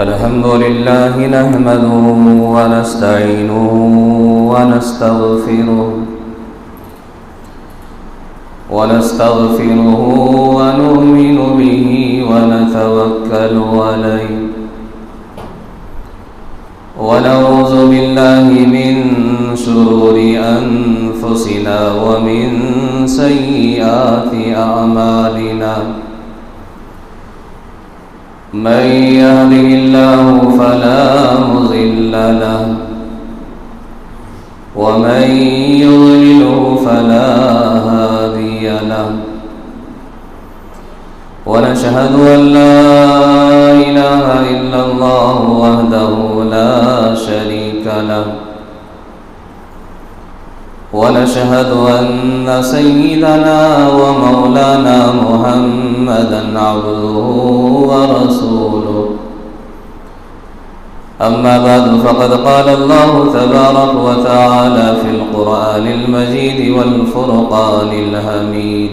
الحمد لله نحمده ونستعينه ونستغفره ونؤمن به ونتوكل عليه ونعوذ بالله من شرور أنفسنا ومن سيئات أعمالنا من يهده الله فلا مضل له ومن يضلله فلا هادي له ونشهد أن لا إله إلا الله وحده لا شريك له ونشهد أن سيدنا ومولانا محمدا عبده ورسوله أما بعد فقد قال الله تبارك وتعالى في القرآن المجيد والفرقان الحميد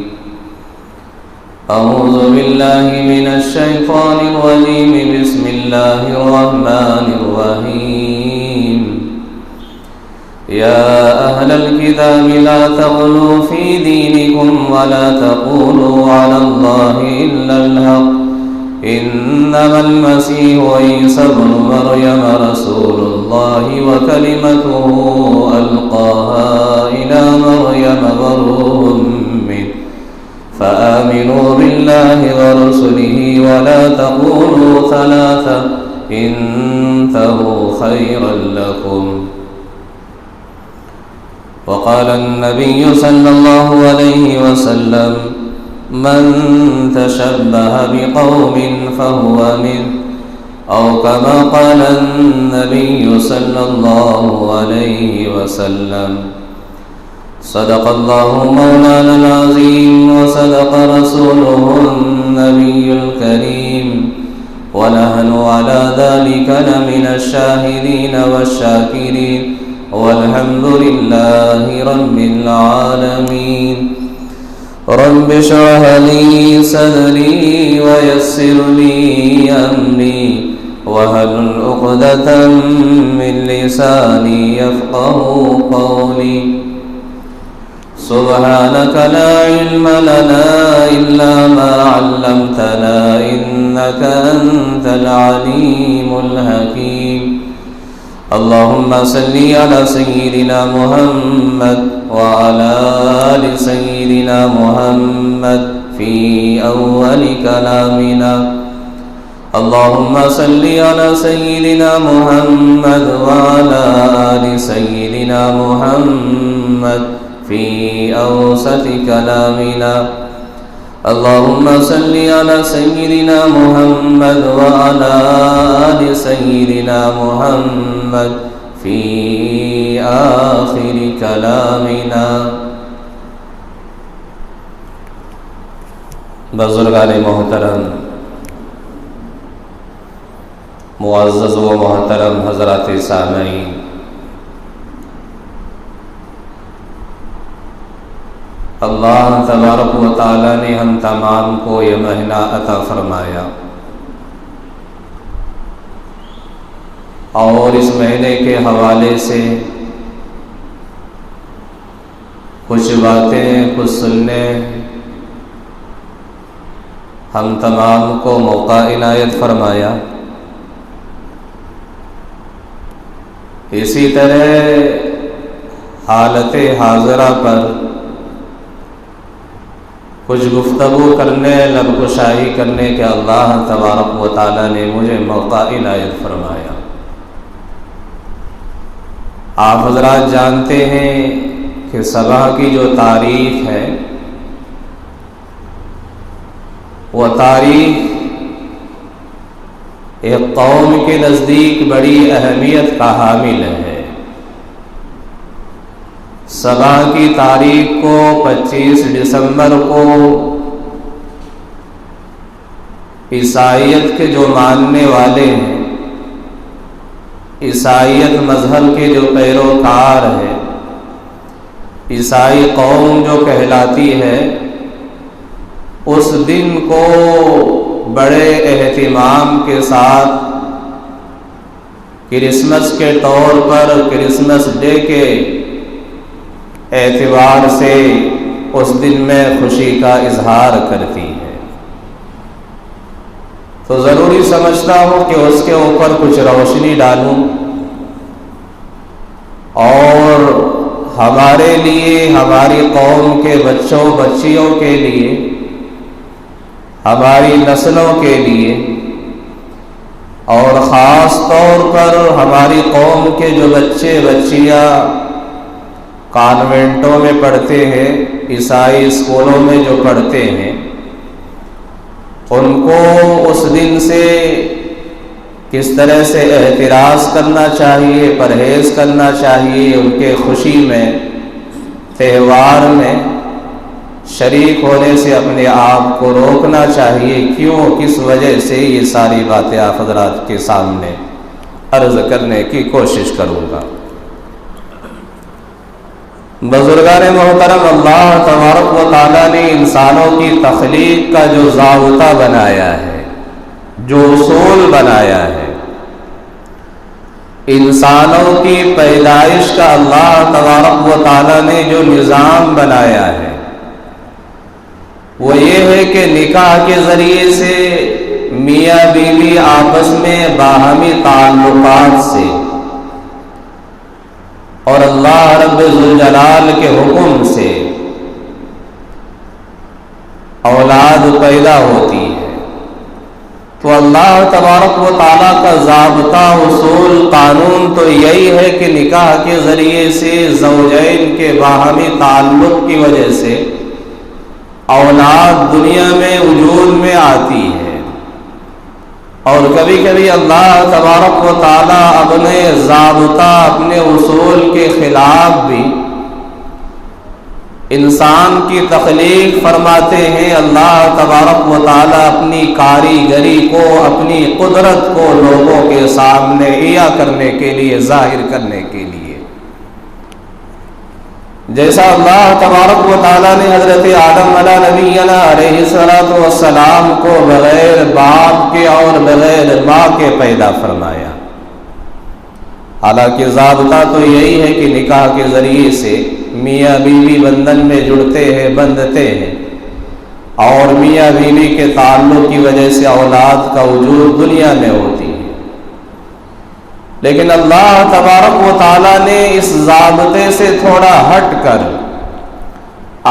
أعوذ بالله من الشيطان الرجيم بسم الله الرحمن الرحيم يا أهل الكتاب لا تغلوا في دينكم ولا تقولوا على الله إلا الحق إنما المسيح عيسى ابن مريم رسول الله وكلمته ألقاها إلى مريم وروح منه فآمنوا بالله ورسله ولا تقولوا ثلاثة انتهوا خيرا لكم وقال النبي صلى الله عليه وسلم من تشبه بقوم فهو منه أو كما قال النبي صلى الله عليه وسلم صدق الله مولانا العظيم وصدق رسوله النبي الكريم ونحن على ذلك لمن الشاهدين والشاكرين والحمد لله رب العالمين رب اشرح لي صدري ويسر لي أمري واحلل عقدة من لساني يفقهوا قولي سبحانك لا علم لنا إلا ما علمتنا إنك أنت العليم الحكيم اللهم صل على سيدنا محمد وعلى آل سيدنا محمد في أول كلامنا اللهم صل على سيدنا محمد وعلى آل سيدنا محمد في أوسط كلامنا اللهم صل على سيدنا محمد وعلى آل سيدنا محمد في آخر كلامنا بزرگان محترم معزز و محترم حضرات سامعین، اللہ تبارک و تعالی نے ہم تمام کو یہ مہینہ عطا فرمایا اور اس مہینے کے حوالے سے کچھ باتیں کچھ سننے ہم تمام کو موقع عنایت فرمایا۔ اسی طرح حالت حاضرہ پر کچھ گفتگو کرنے، لب کشائی کرنے کے اللہ تبارک و تعالی نے مجھے موقع عنایت فرمایا۔ آپ حضرات جانتے ہیں کہ صبح کی جو تاریخ ہے وہ تاریخ ایک قوم کے نزدیک بڑی اہمیت کا حامل ہے۔ صبح کی تاریخ کو 25 دسمبر کو عیسائیت کے جو ماننے والے ہیں، عیسائیت مذہب کے جو پیروکار ہیں، عیسائی قوم جو کہلاتی ہے، اس دن کو بڑے اہتمام کے ساتھ کرسمس کے طور پر کرسمس ڈے کے اعتبار سے اس دن میں خوشی کا اظہار کرتی ہے، تو ضروری سمجھتا ہوں کہ اس کے اوپر کچھ روشنی ڈالوں اور ہمارے لیے، ہماری قوم کے بچوں بچیوں کے لیے، ہماری نسلوں کے لیے، اور خاص طور پر ہماری قوم کے جو بچے بچیاں کانوینٹوں میں پڑھتے ہیں، عیسائی اسکولوں میں جو پڑھتے ہیں، ان کو اس دن سے کس طرح سے احتراز کرنا چاہیے، پرہیز کرنا چاہیے، ان کے خوشی میں، تہوار میں شریک ہونے سے اپنے آپ کو روکنا چاہیے، کیوں، کس وجہ سے، یہ ساری باتیں آپ حضرات کے سامنے عرض کرنے کی کوشش کروں گا۔ بزرگان محترم، اللہ تبارک و تعالیٰ نے انسانوں کی تخلیق کا جو ضابطہ بنایا ہے، جو اصول بنایا ہے، انسانوں کی پیدائش کا اللہ تبارک و تعالیٰ نے جو نظام بنایا ہے، وہ یہ ہے کہ نکاح کے ذریعے سے میاں بیوی آپس میں باہمی تعلقات سے اور اللہ رب ذوالجلال کے حکم سے اولاد پیدا ہوتی ہے۔ تو اللہ تبارک و تعالیٰ کا ضابطہ، اصول، قانون تو یہی ہے کہ نکاح کے ذریعے سے زوجین کے باہمی تعلق کی وجہ سے اولاد دنیا میں وجود میں آتی ہے، اور کبھی کبھی اللہ تبارک و تعالیٰ اپنے ضابطہ، اپنے اصول کے خلاف بھی انسان کی تخلیق فرماتے ہیں۔ اللہ تبارک و تعالیٰ اپنی کاریگری کو، اپنی قدرت کو لوگوں کے سامنے عیا کرنے کے لیے، ظاہر کرنے کے لیے، جیسا اللہ تبارک و تعالیٰ نے حضرت آدم علیہ نبینا علیہ السلام کو بغیر باپ کے اور بغیر ماں کے پیدا فرمایا۔ حالانکہ ضابطہ تو یہی ہے کہ نکاح کے ذریعے سے میاں بیوی بندھن میں جڑتے ہیں، بندھتے ہیں، اور میاں بیوی کے تعلق کی وجہ سے اولاد کا وجود دنیا میں ہوتی ہے۔ لیکن اللہ تبارک و تعالیٰ نے اس ضابطے سے تھوڑا ہٹ کر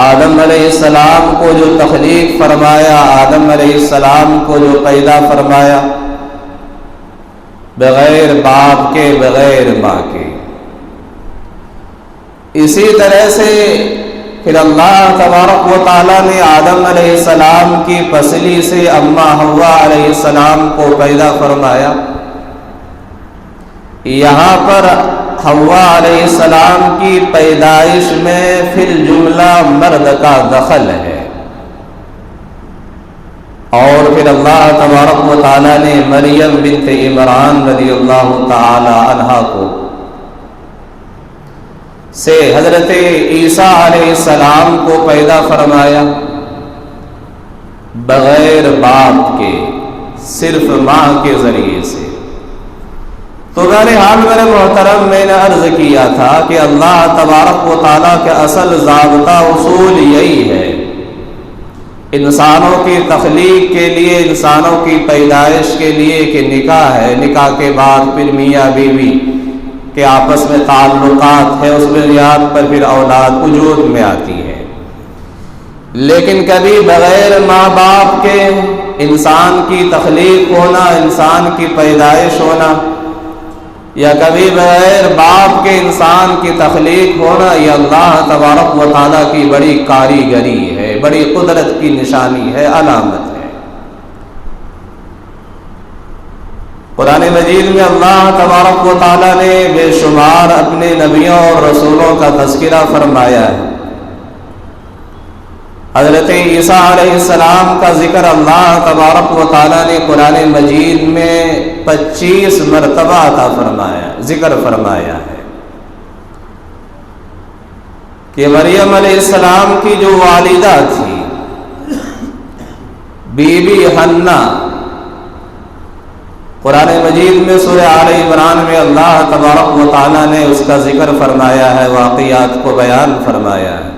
آدم علیہ السلام کو جو تخلیق فرمایا، آدم علیہ السلام کو جو پیدا فرمایا، بغیر باپ کے، بغیر ماں کے، اسی طرح سے پھر اللہ تبارک و تعالیٰ نے آدم علیہ السلام کی پسلی سے اماں حوا علیہ السلام کو پیدا فرمایا۔ یہاں پر حوا علیہ السلام کی پیدائش میں فی الجملہ مرد کا دخل ہے، اور پھر اللہ تبارک و تعالیٰ نے مریم بنت عمران رضی اللہ تعالی عنہا کو سے حضرت عیسیٰ علیہ السلام کو پیدا فرمایا، بغیر باپ کے، صرف ماں کے ذریعے سے۔ تو بہرحال میرے محترم، میں نے عرض کیا تھا کہ اللہ تبارک و تعالیٰ کے اصل ضابطہ، اصول یہی ہے، انسانوں کی تخلیق کے لیے، انسانوں کی پیدائش کے لیے کہ نکاح ہے، نکاح کے بعد پھر میاں بیوی کے آپس میں تعلقات ہے، اس بنیاد پر پھر اولاد وجود میں آتی ہے۔ لیکن کبھی بغیر ماں باپ کے انسان کی تخلیق ہونا، انسان کی پیدائش ہونا، یا کبھی بغیر باپ کے انسان کی تخلیق ہونا، یہ اللہ تبارک و تعالیٰ کی بڑی کاریگری ہے، بڑی قدرت کی نشانی ہے، علامت ہے۔ قرآن مجید میں اللہ تبارک و تعالیٰ نے بے شمار اپنے نبیوں اور رسولوں کا تذکرہ فرمایا ہے۔ حضرت عیسیٰ علیہ السلام کا ذکر اللہ تبارک و تعالیٰ نے قرآن مجید میں 25 مرتبہ عطا فرمایا، ذکر فرمایا ہے کہ مریم علیہ السلام کی جو والدہ تھی، بی بی حنا، قرآن مجید میں سورہ آل عمران میں اللہ تبارک و تعالیٰ نے اس کا ذکر فرمایا ہے، واقعات کو بیان فرمایا ہے۔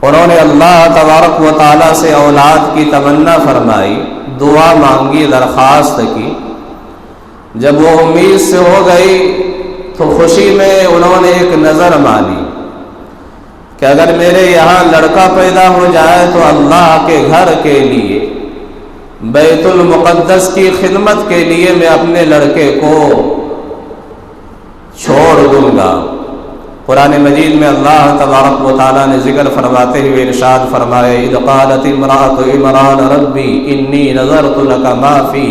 انہوں نے اللہ تبارک و تعالیٰ سے اولاد کی تمنا فرمائی، دعا مانگی، درخواست کی۔ جب وہ امید سے ہو گئی تو خوشی میں انہوں نے ایک نظر مانی کہ اگر میرے یہاں لڑکا پیدا ہو جائے تو اللہ کے گھر کے لیے، بیت المقدس کی خدمت کے لیے میں اپنے لڑکے کو چھوڑ دوں گا۔ قرآن مجید میں اللہ تبارک و تعالیٰ نے ذکر فرماتے ہوئے ارشاد فرمائے، اذ قالت امرأة عمران ربی انی نذرت لک ما فی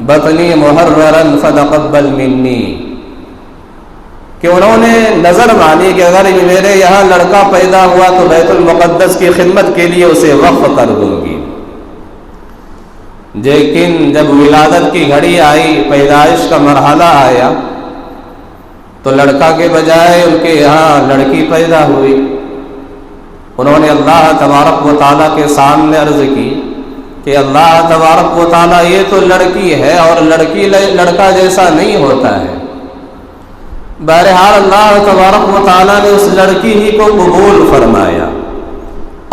بطنی محررا فتقبل منی، کہ انہوں نے نظر مانی کہ اگر میرے یہاں لڑکا پیدا ہوا تو بیت المقدس کی خدمت کے لیے اسے وقف کر دوں گی۔ لیکن جب ولادت کی گھڑی آئی، پیدائش کا مرحلہ آیا، تو لڑکا کے بجائے ان کے یہاں لڑکی پیدا ہوئی۔ انہوں نے اللہ تبارک و تعالیٰ کے سامنے عرض کی کہ اللہ تبارک و تعالیٰ یہ تو لڑکی ہے اور لڑکی لڑکا جیسا نہیں ہوتا ہے۔ بہرحال اللہ تبارک و تعالیٰ نے اس لڑکی ہی کو قبول فرمایا،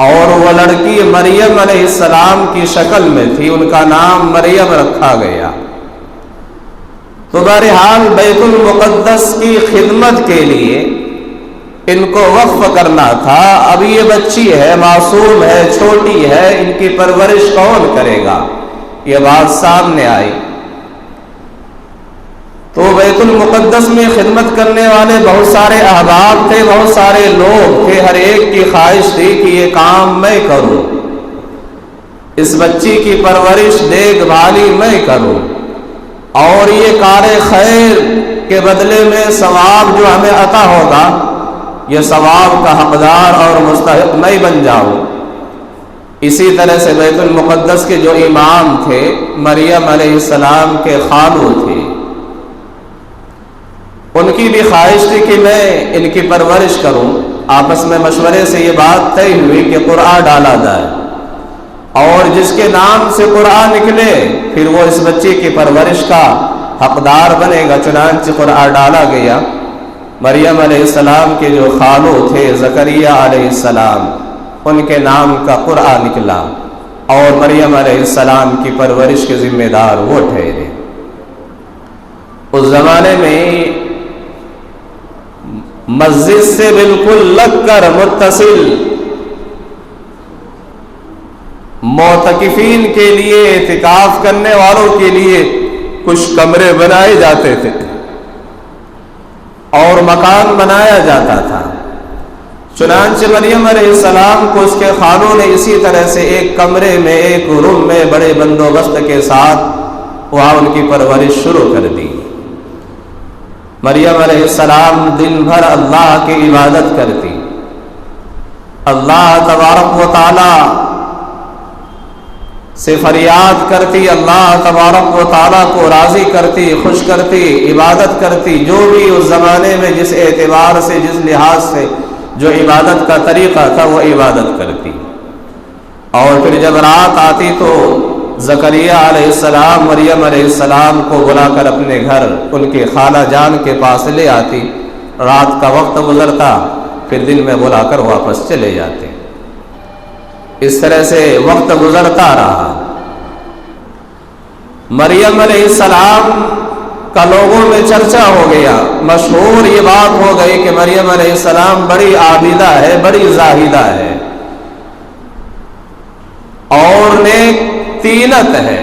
اور وہ لڑکی مریم علیہ السلام کی شکل میں تھی، ان کا نام مریم رکھا گیا۔ تو بہرحال بیت المقدس کی خدمت کے لیے ان کو وقف کرنا تھا۔ اب یہ بچی ہے، معصوم ہے، چھوٹی ہے، ان کی پرورش کون کرے گا؟ یہ بات سامنے آئی تو بیت المقدس میں خدمت کرنے والے بہت سارے احباب تھے، بہت سارے لوگ تھے، ہر ایک کی خواہش تھی کہ یہ کام میں کروں، اس بچی کی پرورش دیکھ بھالی میں کروں، اور یہ کار خیر کے بدلے میں ثواب جو ہمیں عطا ہوگا، یہ ثواب کا حقدار اور مستحق میں بن جاؤں۔ اسی طرح سے بیت المقدس کے جو امام تھے، مریم علیہ السلام کے خالو تھے، ان کی بھی خواہش تھی کہ میں ان کی پرورش کروں۔ آپس میں مشورے سے یہ بات طے ہوئی کہ قرعہ ڈالا جائے، اور جس کے نام سے قرعہ نکلے پھر وہ اس بچے کی پرورش کا حقدار بنے گا۔ چنانچہ قرعہ ڈالا گیا۔ مریم علیہ السلام کے جو خالو تھے زکریا علیہ السلام، ان کے نام کا قرعہ نکلا، اور مریم علیہ السلام کی پرورش کے ذمہ دار وہ ٹھہرے۔ اس زمانے میں مسجد سے بالکل لگ کر متصل معتکفین کے لیے، اعتکاف کرنے والوں کے لیے کچھ کمرے بنائے جاتے تھے اور مکان بنایا جاتا تھا۔ چنانچہ مریم علیہ السلام کو اس کے خالوں نے اسی طرح سے ایک کمرے میں، ایک روم میں بڑے بندوبست کے ساتھ وہاں ان کی پرورش شروع کر دی۔ مریم علیہ السلام دن بھر اللہ کی عبادت کرتی، اللہ تبارک و تعالی سے فریاد کرتی، اللہ تبارک و تعالیٰ کو راضی کرتی، خوش کرتی، عبادت کرتی، جو بھی اس زمانے میں جس اعتبار سے، جس لحاظ سے جو عبادت کا طریقہ تھا وہ عبادت کرتی۔ اور پھر جب رات آتی تو زکریا علیہ السلام مریم علیہ السلام کو بلا کر اپنے گھر ان کے خالہ جان کے پاس لے آتی، رات کا وقت گزرتا، پھر دن میں بلا کر واپس چلے جاتے۔ اس طرح سے وقت گزرتا رہا۔ مریم علیہ السلام کا لوگوں میں چرچا ہو گیا، مشہور یہ بات ہو گئی کہ مریم علیہ السلام بڑی عابدہ ہے، بڑی زاہدہ ہے اور نیک تینت ہے،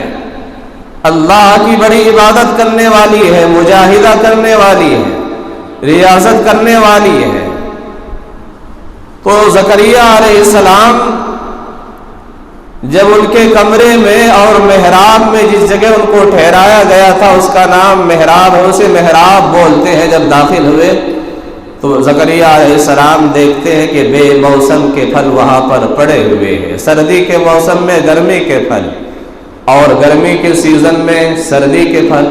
اللہ کی بڑی عبادت کرنے والی ہے، مجاہدہ کرنے والی ہے، ریاضت کرنے والی ہے۔ تو زکریا علیہ السلام جب ان کے کمرے میں اور محراب میں، جس جگہ ان کو ٹھہرایا گیا تھا اس کا نام محراب ہے، اسے محراب بولتے ہیں، جب داخل ہوئے تو زکریا علیہ السلام دیکھتے ہیں کہ بے موسم کے پھل وہاں پر پڑے ہوئے ہیں، سردی کے موسم میں گرمی کے پھل اور گرمی کے سیزن میں سردی کے پھل۔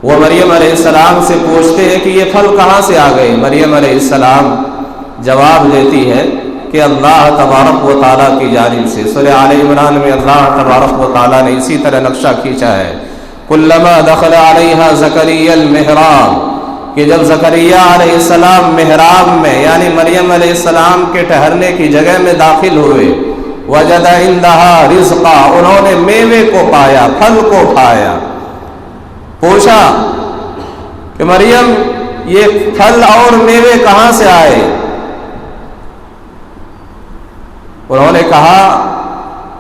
وہ مریم علیہ السلام سے پوچھتے ہیں کہ یہ پھل کہاں سے آ گئے؟ مریم علیہ السلام جواب دیتی ہے کہ اللہ تبارک و تعالیٰ کی جانب سے۔ سورہ آل عمران میں اللہ تبارک و تعالیٰ نے اسی طرح نقشہ کھینچا ہے، کلما دخل علیہا زکریا المحراب، کہ جب زکریا علیہ السلام محراب میں یعنی مریم علیہ السلام کے ٹھہرنے کی جگہ میں داخل ہوئے، وجد عندہا رزقا، انہوں نے میوے کو پایا، پھل کو پایا۔ پوچھا کہ مریم یہ پھل اور میوے کہاں سے آئے؟ انہوں نے کہا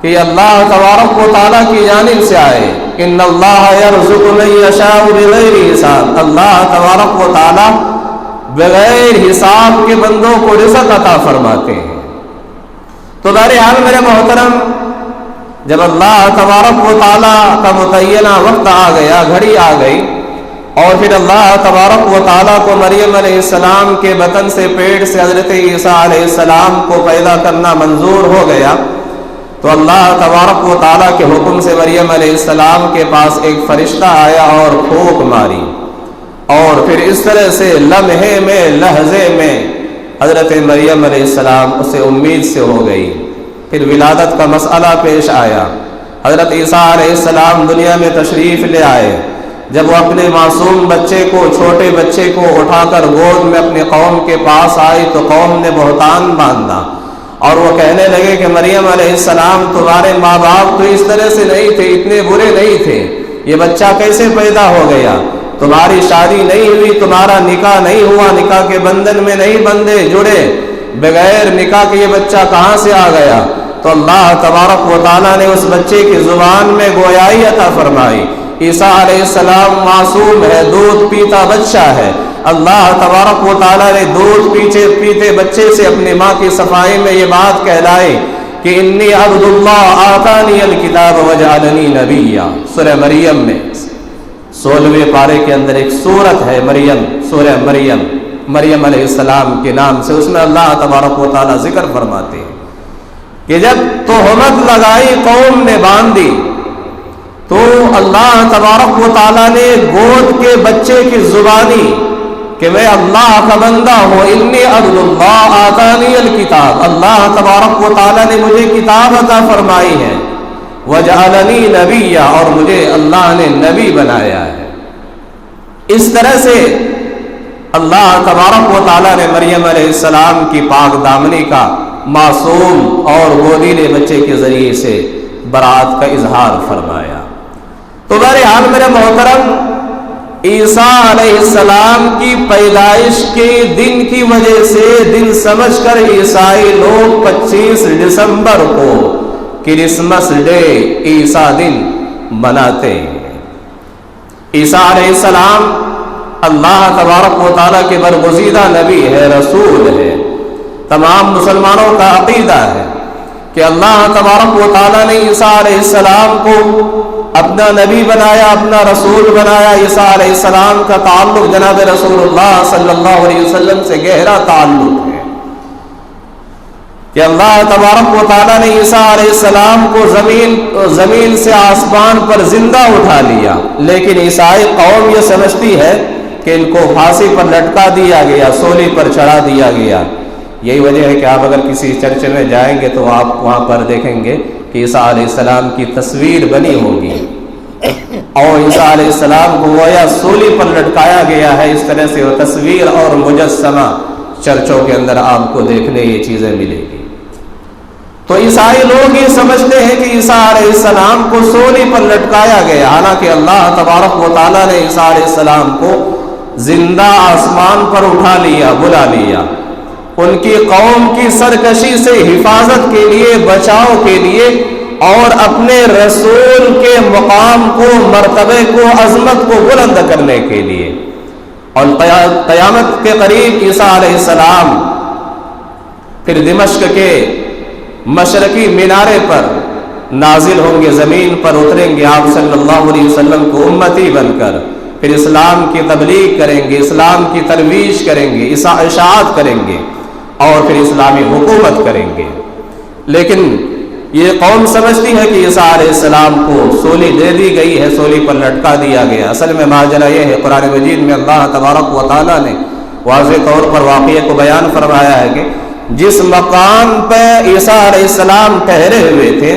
کہ اللہ تبارک و تعالیٰ کی جانب سے آئے، ان اللہ یرزق من یشاء بغیر حساب، اللہ تبارک و تعالیٰ بغیر حساب کے بندوں کو رزق عطا فرماتے ہیں۔ تو بہرحال میرے محترم، جب اللہ تبارک و تعالیٰ کا متعینہ وقت آ گیا، گھڑی آ گئی، اور پھر اللہ تبارک و تعالیٰ کو مریم علیہ السلام کے بطن سے، پیٹ سے حضرت عیسیٰ علیہ السلام کو پیدا کرنا منظور ہو گیا، تو اللہ تبارک و تعالیٰ کے حکم سے مریم علیہ السلام کے پاس ایک فرشتہ آیا اور پھونک ماری، اور پھر اس طرح سے لمحے میں، لحظے میں حضرت مریم علیہ السلام اسے امید سے ہو گئی۔ پھر ولادت کا مسئلہ پیش آیا، حضرت عیسیٰ علیہ السلام دنیا میں تشریف لے آئے۔ جب وہ اپنے معصوم بچے کو، چھوٹے بچے کو اٹھا کر گود میں اپنی قوم کے پاس آئی تو قوم نے بہتان باندھا، اور وہ کہنے لگے کہ مریم علیہ السلام تمہارے ماں باپ تو اس طرح سے نہیں تھے، اتنے برے نہیں تھے، یہ بچہ کیسے پیدا ہو گیا؟ تمہاری شادی نہیں ہوئی، تمہارا نکاح نہیں ہوا، نکاح کے بندھن میں نہیں بندھے، جڑے، بغیر نکاح کے یہ بچہ کہاں سے آ گیا؟ تو اللہ تبارک و تعالیٰ نے اس بچے کی زبان میں گویائی عطا فرمائی۔ عیسیٰ علیہ السلام معصوم ہے، دودھ پیتا بچہ ہے، اللہ تبارک و تعالیٰ نے دودھ پیتے بچے سے اپنی ماں کی صفائی میں یہ بات کہلائی کہ انی عبد اللہ آتانی الکتاب وجعلنی نبیا۔ سورہ مریم میں 16ویں پارے کے اندر ایک سورت ہے مریم، سورہ مریم، مریم علیہ السلام کے نام سے، اس میں اللہ تبارک و تعالیٰ ذکر فرماتے ہیں کہ جب تہمت لگائی، قوم نے باندھی، تو اللہ تبارک و تعالیٰ نے گود کے بچے کی زبانی کہ میں اللہ کا بندہ ہوں، انی عبد اللہ آتانی الکتاب، اللہ تبارک و تعالیٰ نے مجھے کتاب عطا فرمائی ہے، وجعلنی نبیا، اور مجھے اللہ نے نبی بنایا ہے۔ اس طرح سے اللہ تبارک و تعالیٰ نے مریم علیہ السلام کی پاک دامنی کا معصوم اور گودیلے بچے کے ذریعے سے برات کا اظہار فرمایا۔ تو بہرحال میرے محترم، عیسیٰ علیہ السلام کی پیدائش کے دن کی وجہ سے دن سمجھ کر عیسائی لوگ 25 دسمبر کو کرسمس ڈے، عیسیٰ دن مناتے ہیں۔ عیسیٰ علیہ السلام اللہ تبارک و تعالیٰ کے برگزیدہ نبی ہے، رسول ہے۔ تمام مسلمانوں کا عقیدہ ہے کہ اللہ تبارک و تعالیٰ نے عیسیٰ علیہ السلام کو اپنا نبی بنایا، اپنا رسول بنایا۔ عیسیٰ علیہ السلام کا تعلق جناب رسول اللہ صلی اللہ علیہ وسلم سے گہرا تعلق ہے کہ اللہ تبارک و تعالیٰ نے عیسیٰ علیہ السلام کو زمین سے آسمان پر زندہ اٹھا لیا، لیکن عیسائی قوم یہ سمجھتی ہے کہ ان کو پھانسی پر لٹکا دیا گیا، سولی پر چڑھا دیا گیا۔ یہی وجہ ہے کہ آپ اگر کسی چرچ میں جائیں گے تو آپ وہاں پر دیکھیں گے کہ عیسیٰ علیہ السلام کی تصویر بنی ہوگی، اور عیسیٰ علیہ السلام کو گویا سولی پر لٹکایا گیا ہے۔ اس طرح سے وہ تصویر اور مجسمہ چرچوں کے اندر آپ کو دیکھنے یہ چیزیں ملے گی۔ تو عیسائی لوگ یہ سمجھتے ہیں کہ عیسیٰ علیہ السلام کو سولی پر لٹکایا گیا، حالانکہ اللہ تبارک و تعالیٰ نے عیسیٰ علیہ السلام کو زندہ آسمان پر اٹھا لیا، بلا لیا، ان کی قوم کی سرکشی سے حفاظت کے لیے، بچاؤ کے لیے، اور اپنے رسول کے مقام کو، مرتبے کو، عظمت کو بلند کرنے کے لیے۔ اور قیامت کے قریب عیسیٰ علیہ السلام پھر دمشق کے مشرقی مینارے پر نازل ہوں گے، زمین پر اتریں گے آپ صلی اللہ علیہ وسلم کو امتی بن کر، پھر اسلام کی تبلیغ کریں گے، اسلام کی ترویج کریں گے، اشاعت کریں گے، اور پھر اسلامی حکومت کریں گے۔ لیکن یہ قوم سمجھتی ہے کہ عیسیٰ علیہ السلام کو سولی دے دی گئی ہے، سولی پر لٹکا دیا گیا۔ اصل میں ماجرا یہ ہے، قرآن مجید میں اللہ تبارک و تعالیٰ نے واضح طور پر واقعے کو بیان فرمایا ہے کہ جس مقام پہ عیسیٰ علیہ السلام ٹھہرے ہوئے تھے،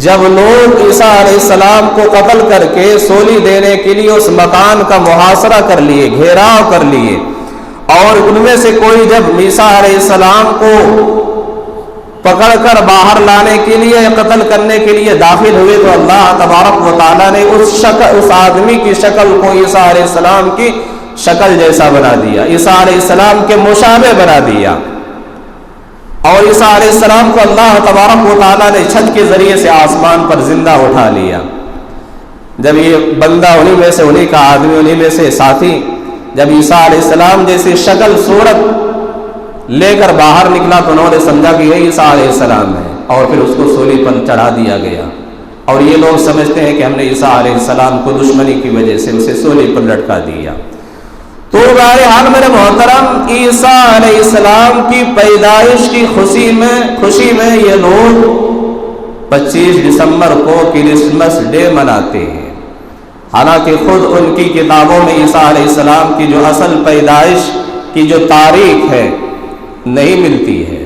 جب لوگ عیسیٰ علیہ السلام کو قتل کر کے سولی دینے کے لیے اس مکان کا محاصرہ کر لیے، گھیراؤ کر لیے، اور ان میں سے کوئی جب عیسیٰ علیہ السلام کو پکڑ کر باہر لانے کے لیے، قتل کرنے کے لیے داخل ہوئے، تو اللہ تبارک و تعالیٰ نے اس آدمی کی شکل کو عیسیٰ علیہ السلام کی شکل جیسا بنا دیا، عیسیٰ علیہ السلام کے مشابہ بنا دیا، اور عیسیٰ علیہ السلام کو اللہ تبارک و تعالیٰ نے چھت کے ذریعے سے آسمان پر زندہ اٹھا لیا۔ جب یہ بندہ انہی میں سے، انہی کا آدمی، انہی میں سے ساتھی، جب عیسیٰ علیہ السلام جیسی شکل صورت لے کر باہر نکلا تو انہوں نے سمجھا کہ یہ عیسیٰ علیہ السلام ہے، اور پھر اس کو سولی پر چڑھا دیا گیا۔ اور یہ لوگ سمجھتے ہیں کہ ہم نے عیسیٰ علیہ السلام کو دشمنی کی وجہ سے اسے سولی پر لٹکا دیا۔ تو بہرحال میرے محترم، عیسیٰ علیہ السلام کی پیدائش کی خوشی میں یہ لوگ 25 دسمبر کو کرسمس ڈے مناتے ہیں، حالانکہ خود ان کی کتابوں میں عیسیٰ علیہ السلام کی جو اصل پیدائش کی جو تاریخ ہے نہیں ملتی ہے،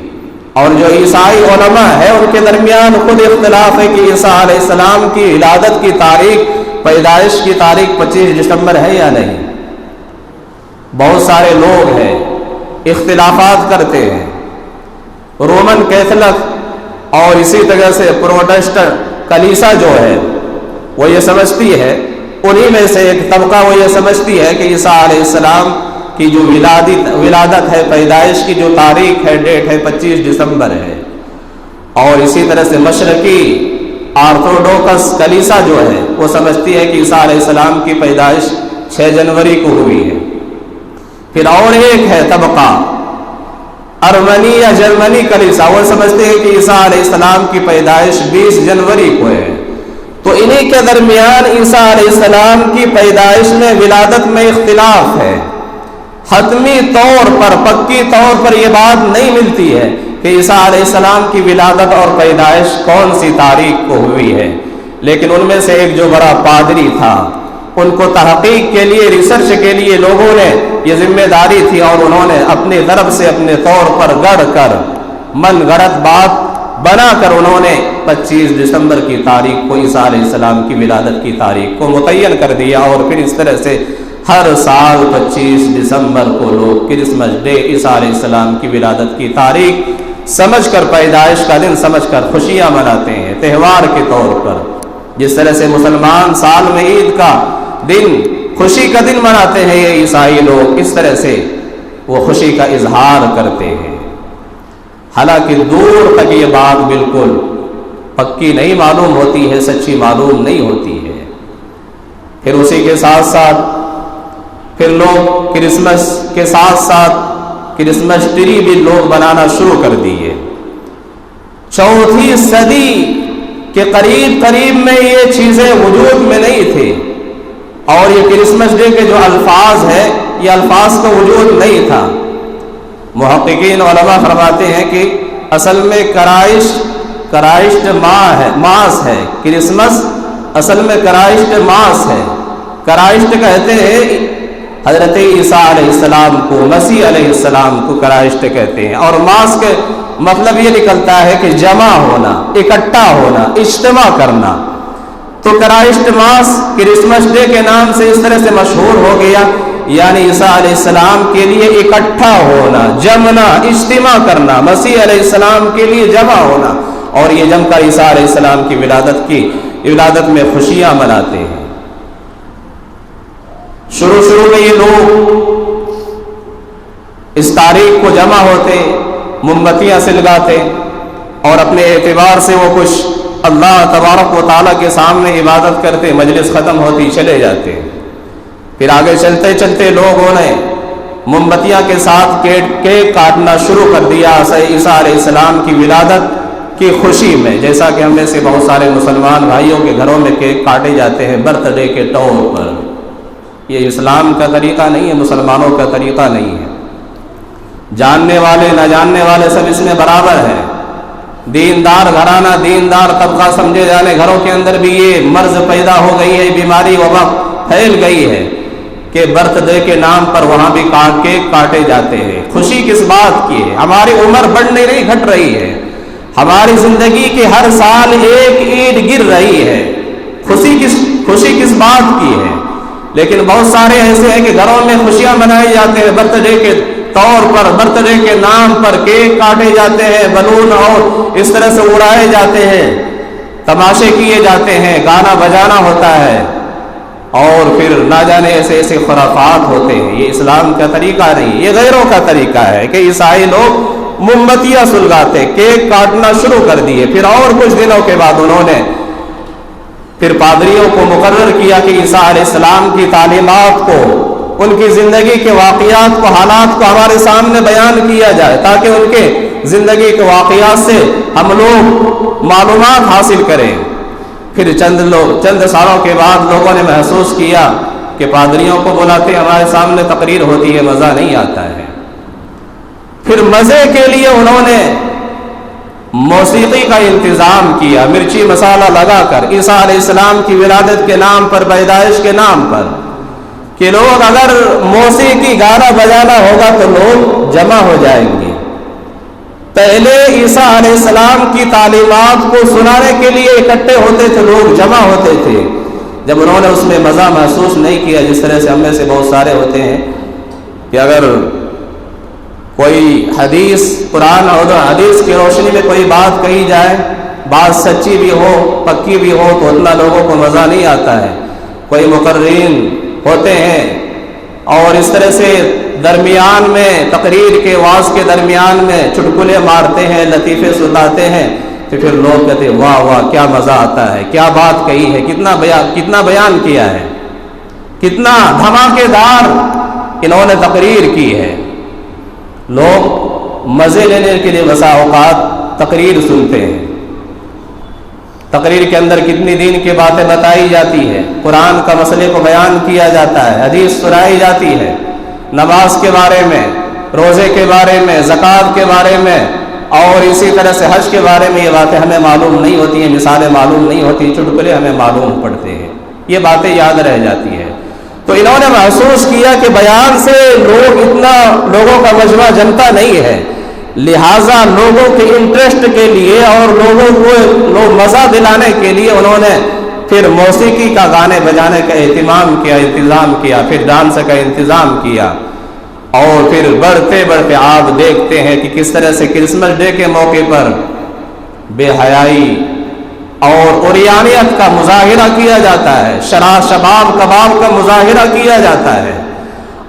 اور جو عیسائی علماء ہے ان کے درمیان خود اختلاف ہے کہ عیسیٰ علیہ السلام کی ولادت کی تاریخ، پیدائش کی تاریخ 25 دسمبر ہے یا نہیں۔ بہت سارے لوگ ہیں اختلافات کرتے ہیں، رومن کیتھولک اور اسی طرح سے پروٹسٹنٹ کلیسا جو ہے وہ یہ سمجھتی ہے، انہی میں سے ایک طبقہ وہ یہ سمجھتی ہے کہ عیسیٰ علیہ السلام کی جو ولادت ہے، پیدائش کی جو تاریخ ہے، ڈیٹ ہے 25 دسمبر ہے، اور اسی طرح سے مشرقی آرتھوڈوکس کلیسا جو ہے وہ سمجھتی ہے کہ عیسیٰ علیہ السلام کی پیدائش 6 جنوری کو ہوئی ہے۔ پھر اور ایک ہے طبقہ ارمنی یا جرمنی کلیسا، وہ سمجھتے ہیں کہ عیسیٰ علیہ السلام کی پیدائش 20 جنوری کو ہے۔ تو انہی کے درمیان عیسیٰ علیہ السلام کی پیدائش میں، ولادت میں اختلاف ہے۔ حتمی طور پر، پکی طور پر یہ بات نہیں ملتی ہے کہ عیسیٰ علیہ السلام کی ولادت اور پیدائش کون سی تاریخ کو ہوئی ہے، لیکن ان میں سے ایک جو بڑا پادری تھا، ان کو تحقیق کے لیے، ریسرچ کے لیے لوگوں نے یہ ذمہ داری تھی، اور انہوں نے اپنی طرف سے اپنے طور پر گڑھ کر، من گڑت بات بنا کر، انہوں نے 25 دسمبر کی تاریخ کو عیسیٰ علیہ السلام کی ولادت کی تاریخ کو متعین کر دیا، اور پھر اس طرح سے ہر سال 25 دسمبر کو لوگ کرسمس ڈے، عیسیٰ علیہ السلام کی ولادت کی تاریخ سمجھ کر، پیدائش کا دن سمجھ کر خوشیاں مناتے ہیں تہوار کے طور پر۔ جس طرح سے مسلمان سال میں عید کا دن، خوشی کا دن مناتے ہیں، یہ عیسائی لوگ اس طرح سے وہ خوشی کا اظہار کرتے ہیں۔ حالانکہ دور تک یہ بات بالکل پکی نہیں معلوم ہوتی ہے، سچی معلوم نہیں ہوتی ہے۔ پھر اسی کے ساتھ ساتھ پھر لوگ کرسمس کے ساتھ ساتھ کرسمس ٹری بھی لوگ بنانا شروع کر دیے۔ 4ویں صدی کے قریب میں یہ چیزیں وجود میں نہیں تھی، اور یہ کرسمس ڈے کے جو الفاظ ہیں، یہ الفاظ کا وجود نہیں تھا۔ محققین علماء فرماتے ہیں کہ اصل میں کرائسٹ ماس ہے، کرسمس اصل میں کرائسٹ ماس ہے۔ کرائسٹ کہتے ہیں حضرت عیسیٰ علیہ السلام کو، مسیح علیہ السلام کو کرائسٹ کہتے ہیں، اور ماس کے مطلب یہ نکلتا ہے کہ جمع ہونا، اکٹھا ہونا، اجتماع کرنا۔ تو کرائسٹ ماس کرسمس ڈے کے نام سے اس طرح سے مشہور ہو گیا، یعنی عیسیٰ علیہ السلام کے لیے اکٹھا ہونا، جمنا، اجتماع کرنا، مسیح علیہ السلام کے لیے جمع ہونا، اور یہ جم کر عیسیٰ علیہ السلام کی ولادت میں خوشیاں مناتے ہیں۔ شروع میں یہ لوگ اس تاریخ کو جمع ہوتے، موم بتیاں سلگاتے، اور اپنے اعتبار سے وہ کچھ اللہ تبارک و تعالیٰ کے سامنے عبادت کرتے، مجلس ختم ہوتی چلے جاتے۔ پھر آگے چلتے چلتے لوگوں نے موم بتیاں کے ساتھ کیک کاٹنا شروع کر دیا عیسیٰ علیہ السلام کی ولادت کی خوشی میں، جیسا کہ ہم میں سے بہت سارے مسلمان بھائیوں کے گھروں میں کیک کاٹے جاتے ہیں برتھ ڈے کے طور پر۔ یہ اسلام کا طریقہ نہیں ہے، مسلمانوں کا طریقہ نہیں ہے۔ جاننے والے نہ جاننے والے سب اس میں برابر ہیں۔ دیندار گھرانہ، دیندار طبقہ سمجھے جانے گھروں کے اندر بھی یہ مرض پیدا ہو گئی ہے، بیماری وبا پھیل گئی ہے کہ برتھ ڈے کے نام پر وہاں بھی کیک کاٹے جاتے ہیں۔ خوشی کس بات کی ہے؟ ہماری عمر بڑھ نہیں گھٹ رہی ہے، ہماری زندگی کی ہر سال ایک عید گر رہی ہے، خوشی کس بات کی ہے؟ لیکن بہت سارے ایسے ہیں کہ گھروں میں خوشیاں منائی جاتے ہیں، برتھ ڈے کے طور پر، برتھ ڈے کے نام پر کیک کاٹے جاتے ہیں، بلون اور اس طرح سے اڑائے جاتے ہیں، تماشے کیے جاتے ہیں، گانا بجانا ہوتا ہے، اور پھر نہ جانے ایسے خرافات ہوتے ہیں۔ یہ اسلام کا طریقہ نہیں، یہ غیروں کا طریقہ ہے کہ عیسائی لوگ موم بتیاں سلگاتے، کیک کاٹنا شروع کر دیے۔ پھر اور کچھ دنوں کے بعد انہوں نے پھر پادریوں کو مقرر کیا کہ عیسیٰ علیہ السلام کی تعلیمات کو، ان کی زندگی کے واقعات کو، حالات کو ہمارے سامنے بیان کیا جائے، تاکہ ان کے زندگی کے واقعات سے ہم لوگ معلومات حاصل کریں۔ پھر چند سالوں کے بعد لوگوں نے محسوس کیا کہ پادریوں کو بلاتے ہمارے سامنے تقریر ہوتی ہے، مزہ نہیں آتا ہے۔ پھر مزے کے لیے انہوں نے موسیقی کا انتظام کیا، مرچی مسالہ لگا کر، عیسیٰ علیہ السلام کی ولادت کے نام پر، پیدائش کے نام پر، کہ لوگ اگر موسیقی گانا بجانا ہوگا تو لوگ جمع ہو جائیں گے۔ پہلے عیسیٰ علیہ السلام کی تعلیمات کو سنانے کے لیے اکٹھے ہوتے تھے، لوگ جمع ہوتے تھے۔ جب انہوں نے اس میں مزہ محسوس نہیں کیا، جس طرح سے ہم میں سے بہت سارے ہوتے ہیں کہ اگر کوئی حدیث، قرآن اور حدیث کی روشنی میں کوئی بات کہی جائے، بات سچی بھی ہو، پکی بھی ہو، تو اتنا لوگوں کو مزہ نہیں آتا ہے۔ کوئی مقررین ہوتے ہیں اور اس طرح سے درمیان میں، تقریر کے واعظ کے درمیان میں چٹکلے مارتے ہیں، لطیفے سناتے ہیں، تو پھر لوگ کہتے ہیں واہ واہ کیا مزہ آتا ہے، کیا بات کہی ہے، کتنا بیان کیا ہے، کتنا دھماکے دار انہوں نے تقریر کی ہے۔ لوگ مزے لینے کے لیے بسا اوقات تقریر سنتے ہیں۔ تقریر کے اندر کتنی دین کی باتیں بتائی جاتی ہے، قرآن کا مسئلے کو بیان کیا جاتا ہے، حدیث سنائی جاتی ہے، نماز کے بارے میں، روزے کے بارے میں، زکوٰۃ کے بارے میں، اور اسی طرح سے حج کے بارے میں۔ یہ باتیں ہمیں معلوم نہیں ہوتی ہیں، مثالیں معلوم نہیں ہوتی، چٹکلے ہمیں معلوم پڑتے ہیں، یہ باتیں یاد رہ جاتی ہیں۔ تو انہوں نے محسوس کیا کہ بیان سے لوگوں کا مجمع جمتا نہیں ہے، لہٰذا لوگوں کے انٹرسٹ کے لیے اور لوگوں کو مزہ دلانے کے لیے انہوں نے پھر موسیقی کا، گانے بجانے کا انتظام کیا، پھر ڈانس کا انتظام کیا، اور پھر بڑھتے بڑھتے آپ دیکھتے ہیں کہ کس طرح سے کرسمس ڈے کے موقع پر بے حیائی اور عریانیت کا مظاہرہ کیا جاتا ہے، شباب کباب کا مظاہرہ کیا جاتا ہے،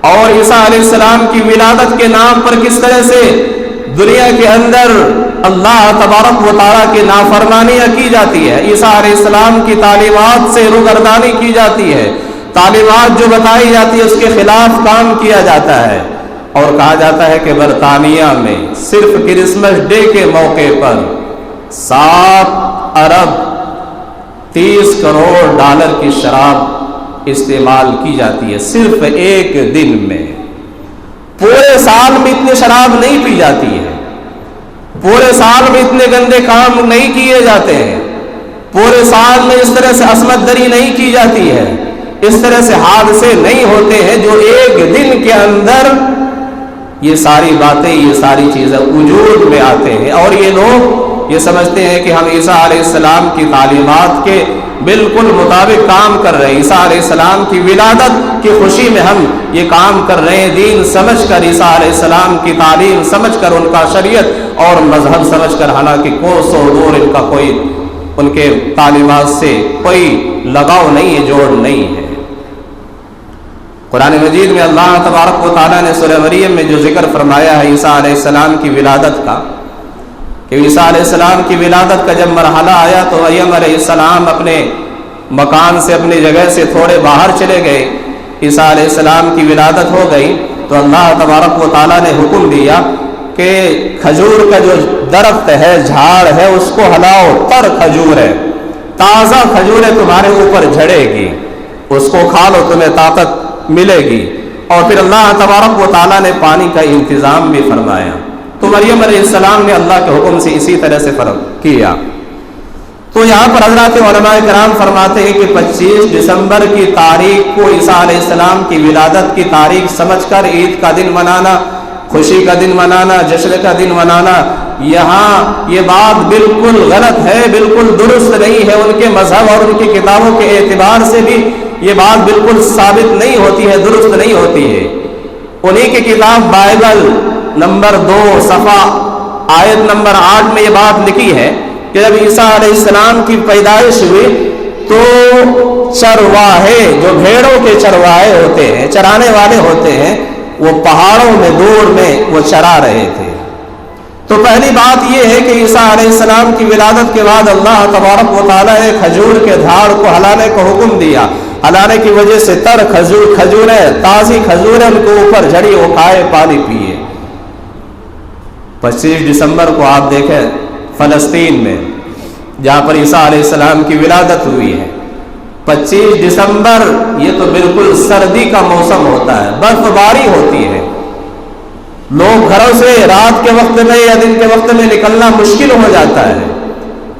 اور عیسیٰ علیہ السلام کی ولادت کے نام پر کس طرح سے دنیا کے اندر اللہ تبارک و تعالیٰ کی نافرمانیاں کی جاتی ہے، عیسیٰ علیہ السلام کی تعلیمات سے روگردانی کی جاتی ہے، تعلیمات جو بتائی جاتی ہے اس کے خلاف کام کیا جاتا ہے، اور کہا جاتا ہے کہ برطانیہ میں صرف کرسمس ڈے کے موقع پر 7 ارب 30 کروڑ ڈالر کی شراب استعمال کی جاتی ہے، صرف ایک دن میں۔ پورے سال میں اتنی شراب نہیں پی جاتی ہے، پورے سال میں اتنے گندے کام نہیں کیے جاتے ہیں، پورے سال میں اس طرح سے عصمت دری نہیں کی جاتی ہے، اس طرح سے حادثے نہیں ہوتے ہیں جو ایک دن کے اندر یہ ساری باتیں، یہ ساری چیزیں وجود میں آتے ہیں، اور یہ لوگ یہ سمجھتے ہیں کہ ہم عیسیٰ علیہ السلام کی تعلیمات کے بالکل مطابق کام کر رہے ہیں، عیسیٰ علیہ السلام کی ولادت کی خوشی میں ہم یہ کام کر رہے ہیں، دین سمجھ کر، عیسیٰ علیہ السلام کی تعلیم سمجھ کر، ان کا شریعت اور مذہب سمجھ کر، حالانکہ کوسوں دور ان کا کوئی، ان کے تعلیمات سے کوئی لگاؤ نہیں ہے، جوڑ نہیں ہے۔ قرآن مجید میں اللہ تبارک و تعالیٰ نے سورہ مریم میں جو ذکر فرمایا ہے عیسیٰ علیہ السلام کی ولادت کا، کہ عیسیٰ علیہ السلام کی ولادت کا جب مرحلہ آیا تو مریم علیہ السلام اپنے مکان سے، اپنی جگہ سے تھوڑے باہر چلے گئے، عیسیٰ علیہ السلام کی ولادت ہو گئی تو اللہ تبارک و تعالیٰ نے حکم دیا کہ کھجور کا جو درخت ہے، جھاڑ ہے، اس کو ہلاؤ، تر کھجور ہے، تازہ کھجور ہے، تمہارے اوپر جھڑے گی، اس کو کھا لو، تمہیں طاقت ملے گی۔ اور پھر اللہ تبارک و تعالیٰ نے پانی کا انتظام بھی فرمایا، تو مریم علیہ السلام نے اللہ کے حکم سے اسی طرح سے فرق کیا۔ تو یہاں پر حضرات علماء کرام فرماتے ہیں کہ 25 دسمبر کی تاریخ کو عیسیٰ علیہ السلام کی ولادت کی تاریخ سمجھ کر عید کا دن منانا، خوشی کا دن منانا، جشن کا دن منانا، یہاں یہ بات بالکل غلط ہے، بالکل درست نہیں ہے۔ ان کے مذہب اور ان کی کتابوں کے اعتبار سے بھی یہ بات بالکل ثابت نہیں ہوتی ہے، درست نہیں ہوتی ہے۔ انہی کی کتاب بائبل نمبر 2 صفحہ آیت نمبر 8 میں یہ بات لکھی ہے کہ جب عیسیٰ علیہ السلام کی پیدائش ہوئی تو چرواہے، جو بھیڑوں کے چرواہے ہوتے ہیں، چرانے والے ہوتے ہیں، وہ پہاڑوں میں دور میں وہ چرا رہے تھے۔ تو پہلی بات یہ ہے کہ عیسیٰ علیہ السلام کی ولادت کے بعد اللہ تبارک و تعالیٰ نے کھجور کے جھاڑ کو ہلانے کو حکم دیا۔ ہلانے کی وجہ سے تر کھجوریں، تازی کھجوریں ان کے اوپر جھڑی، وہ کھائے، پانی پیے۔ 25 دسمبر کو آپ دیکھیں فلسطین میں جہاں پر عیسیٰ علیہ السلام کی ولادت ہوئی ہے، 25 دسمبر یہ تو بالکل سردی کا موسم ہوتا ہے، برف باری ہوتی ہے، لوگ گھروں سے رات کے وقت میں یا دن کے وقت میں نکلنا مشکل ہو جاتا ہے۔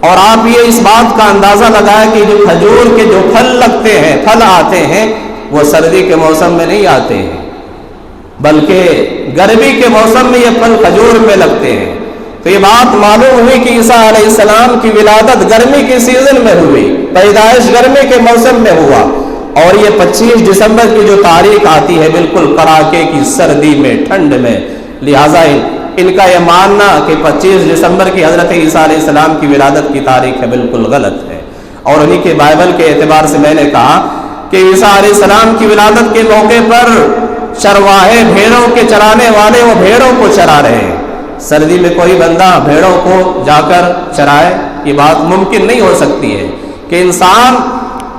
اور آپ یہ اس بات کا اندازہ لگائیں کہ جو کھجور کے جو پھل لگتے ہیں، پھل آتے ہیں، وہ سردی کے موسم میں نہیں آتے ہیں، بلکہ گرمی کے موسم میں یہ پھل کھجور میں لگتے ہیں۔ تو یہ بات معلوم ہوئی کہ عیسیٰ علیہ السلام کی ولادت گرمی کے سیزن میں ہوئی، پیدائش گرمی کے موسم میں ہوا، اور یہ 25 دسمبر کی جو تاریخ آتی ہے بالکل کڑاکے کی سردی میں، ٹھنڈ میں، لہٰذا ان کا یہ ماننا کہ 25 دسمبر کی حضرت عیسیٰ علیہ السلام کی ولادت کی تاریخ ہے بالکل غلط ہے۔ اور انہی کے بائبل کے اعتبار سے میں نے کہا کہ عیسیٰ علیہ السلام کی ولادت کے موقع پر چرواہے، بھیڑوں کے چرانے والے، وہ بھیڑوں کو چرا رہے ہیں۔ سردی میں کوئی بندہ بھیڑوں کو جا کر چرائے، یہ بات ممکن نہیں ہو سکتی ہے کہ انسان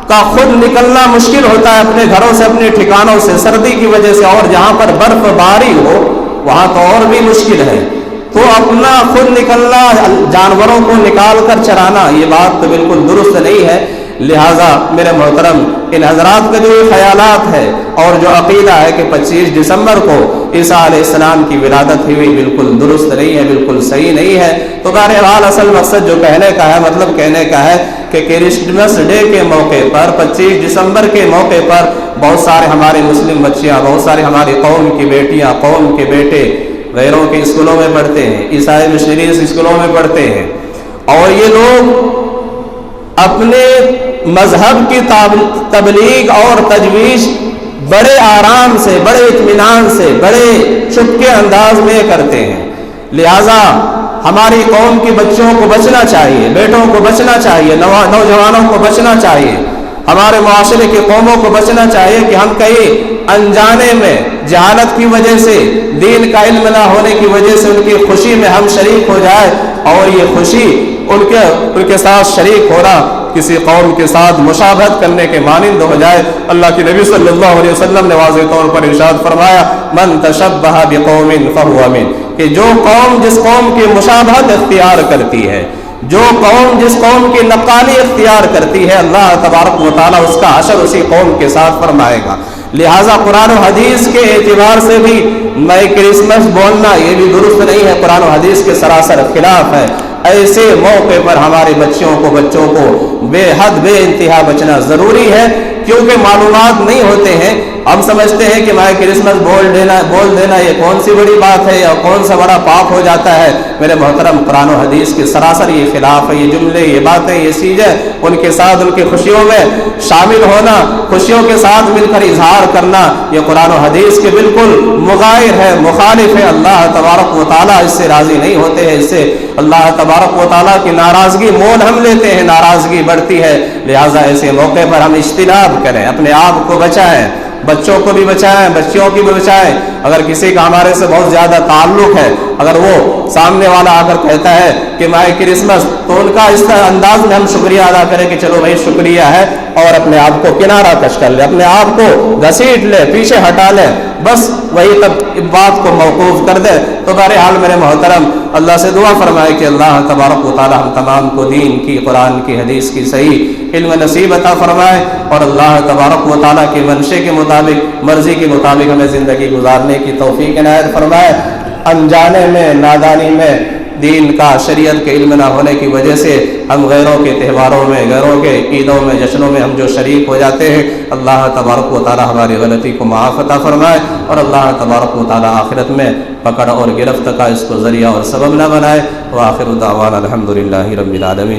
کا خود نکلنا مشکل ہوتا ہے اپنے گھروں سے، اپنے ٹھکانوں سے، سردی کی وجہ سے، اور جہاں پر برف باری ہو وہاں تو اور بھی مشکل ہے۔ تو اپنا خود نکلنا، جانوروں کو نکال کر چرانا، یہ بات تو بالکل درست نہیں ہے۔ لہٰذا میرے محترم، ان حضرات کا جو یہ خیالات ہے اور جو عقیدہ ہے کہ 25 دسمبر کو عیسیٰ علیہ السلام کی ولادت ہوئی، بالکل درست نہیں ہے، بالکل صحیح نہیں ہے۔ تو بہرحال اصل مقصد جو کہنے کا ہے، مطلب کہنے کا ہے کہ کرسمس ڈے کے موقع پر، 25 دسمبر کے موقع پر بہت سارے ہمارے مسلم بچیاں، بہت سارے ہماری قوم کی بیٹیاں، قوم کے بیٹے غیروں کے اسکولوں میں پڑھتے ہیں، عیسائی مشنریز اسکولوں میں پڑھتے ہیں، اور یہ لوگ اپنے مذہب کی تبلیغ اور تجویز بڑے آرام سے، بڑے اطمینان سے، بڑے چپکے انداز میں کرتے ہیں۔ لہٰذا ہماری قوم کے بچوں کو بچنا چاہیے، بیٹوں کو بچنا چاہیے، نوجوانوں کو بچنا چاہیے، ہمارے معاشرے کی قوموں کو بچنا چاہیے کہ ہم کہیں انجانے میں، جہالت کی وجہ سے، دین کا علم نہ ہونے کی وجہ سے ان کی خوشی میں ہم شریک ہو جائے، اور یہ خوشی ان کے ساتھ شریک ہونا کسی قوم کے ساتھ مشابہت کرنے کے مانند ہو جائے۔ اللہ کے نبی صلی اللہ علیہ وسلم نے واضح طور پر ارشاد فرمایا، من تشبہ بقوم فہو من، کہ جو قوم جس قوم کی مشابہت اختیار کرتی ہے، جو قوم جس قوم کی نقالی اختیار کرتی ہے، اللہ تبارک و تعالیٰ اس کا حشر اسی قوم کے ساتھ فرمائے گا۔ لہٰذا قرآن و حدیث کے اعتبار سے بھی میں کرسمس بولنا یہ بھی درست نہیں ہے، قرآن و حدیث کے سراسر خلاف ہے۔ ایسے موقع پر ہمارے بچوں کو بے حد بے انتہا بچنا ضروری ہے، کیونکہ معلومات نہیں ہوتے ہیں۔ ہم سمجھتے ہیں کہ میں کرسمس بول دینا یہ کون سی بڑی بات ہے یا کون سا بڑا پاپ ہو جاتا ہے۔ میرے محترم، قرآن و حدیث کے سراسر یہ خلاف ہے۔ یہ جملے، یہ باتیں، یہ چیزیں ان کے ساتھ ان کی خوشیوں میں شامل ہونا، خوشیوں کے ساتھ مل کر اظہار کرنا، یہ قرآن و حدیث کے بالکل مغایر ہے، مخالف ہے۔ اللہ تبارک و تعالیٰ اس سے راضی نہیں ہوتے ہیں، اس سے اللہ تبارک و تعالیٰ کی ناراضگی مول ہم لیتے ہیں، ناراضگی بڑھتی ہے۔ لہٰذا ایسے موقع پر ہم اجتناب کریں، اپنے آپ کو بچائیں، بچوں کو بھی بچائیں، بچیوں کی بھی بچائیں۔ اگر کسی کا ہمارے سے بہت زیادہ تعلق ہے، اگر وہ سامنے والا آ کر کہتا ہے کہ میں کرسمس، تو ان کا اس انداز میں ہم شکریہ ادا کریں کہ چلو بھائی شکریہ ہے، اور اپنے آپ کو کنارہ کش کر لے، اپنے آپ کو گھسیٹ لے، پیچھے ہٹا لے، بس وہی تب بات کو موقوف کر دے۔ تو بہرحال میرے محترم، اللہ سے دعا فرمائے کہ اللہ تبارک و تعالی ہم تمام کو دین کی، قرآن کی، حدیث کی صحیح علم نصیب عطا فرمائے، اور اللہ تبارک و تعالی کے منشے کے مطابق، مرضی کے مطابق ہمیں زندگی گزارنے کی توفیق عنایت فرمائے۔ انجانے میں، نادانی میں دین کا شریعت کے علم نہ ہونے کی وجہ سے ہم غیروں کے تہواروں میں، غیروں کے عیدوں میں، جشنوں میں ہم جو شریک ہو جاتے ہیں، اللہ تبارک و تعالی ہماری غلطی کو معاف عطا فرمائے، اور اللہ تبارک و تعالی آخرت میں پکڑ اور گرفت کا اس کو ذریعہ اور سبب نہ بنائے۔ وآخر دعوانا الحمدللہ رب العالمین۔